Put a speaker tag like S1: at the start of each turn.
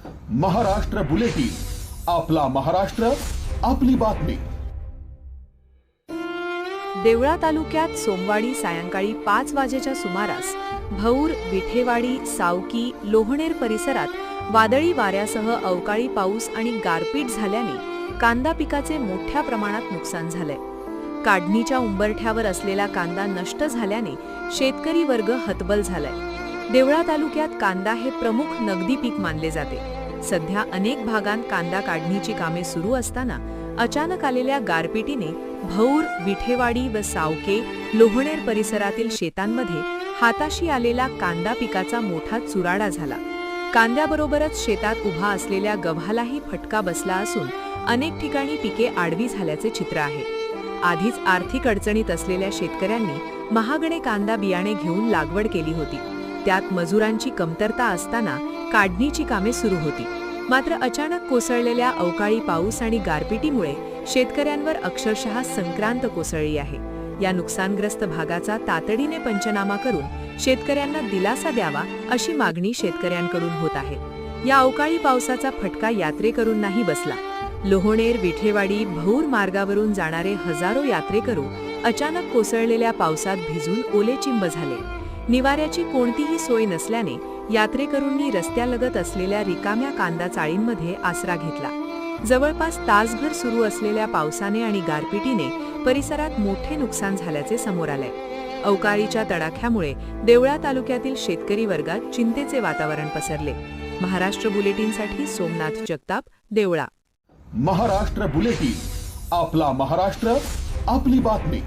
S1: Maharashtra bulletin, आपला महाराष्ट्र, आपली बातमी।
S2: देवळा तालुक्यात सोमवारी सायंकाळी 5 वाजेच्या सुमारास भौर, विठेवाडी, सावकी, लोहणेर परिसरात वादळी वाऱ्यासह अवकाळी पाऊस आणि गारपीट झाल्याने कांदा पिकाचे मोठ्या प्रमाणात नुकसान झालंय। काढणीच्या उंबरठ्यावर असलेला कांदा नष्ट झाल्याने शेतकरी वर्ग हतबल झालाय। देवळा तालुक्यात कांदा हे प्रमुख नगदी पीक मानले जाते। सध्या अनेक भागांत कांदा काढणीची कामे सुरू असताना अचानक आलेल्या गारपिटीने भौर, विठेवाडी व सावके, लोहणेर परिसरातील शेतांमध्ये हाताशी आलेला कांदा पिकाचा मोठा चुराडा झाला। कांद्याबरोबरच शेतात उभा असलेल्या गव्हालाही फटका बसला असून अनेक ठिकाणी पिके आडवी झाल्याचे चित्र आहे। आधीच आर्थिक अडचणीत असलेल्या शेतकऱ्यांनी महागडे कांदा बियाणे घेऊन लागवड केली होती। त्यात मजुरांची कमतरता असताना काढणीची कामे सुरू होती। मात्र अचानक कोसळलेल्या अवकाळी पाऊस आणि गारपिटीमुळे शेतकऱ्यांवर अक्षरशः संक्रांत कोसळली आहे। या नुकसानग्रस्त भागाचा तातडीने पंचनामा करून शेतकऱ्यांना दिलासा द्यावा अशी मागणी शेतकऱ्यांकडून होत आहे। या अवकाळी पावसाचा फटका यात्रेकरूंनाही बसला। लोहणेर, विठेवाडी, भौर मार्गावरून जाणारे हजारो यात्रेकरू अचानक कोसळलेल्या पावसात भिजून ओलेचिंब झाले। निवाऱ्याची कोणतीही सोय नसल्याने यात्रेकरूंनी रस्त्यालगत असलेल्या रिकाम्या कांदा चाळींमध्ये आसरा घेतला। जवळपास तासभर सुरू असलेल्या पावसाने आणि गारपिटीने परिसरात मोठे नुकसान झाल्याचे समोर आले। अवकाळीच्या तडाख्यामुळे देवळा तालुक्यातील शेतकरी वर्गात चिंतेचे वातावरण पसरले। महाराष्ट्र बुलेटिनसाठी सोमनाथ जगताप, देवळा।
S1: महाराष्ट्र बुलेटिन, आपला महाराष्ट्र, आपली बातमी।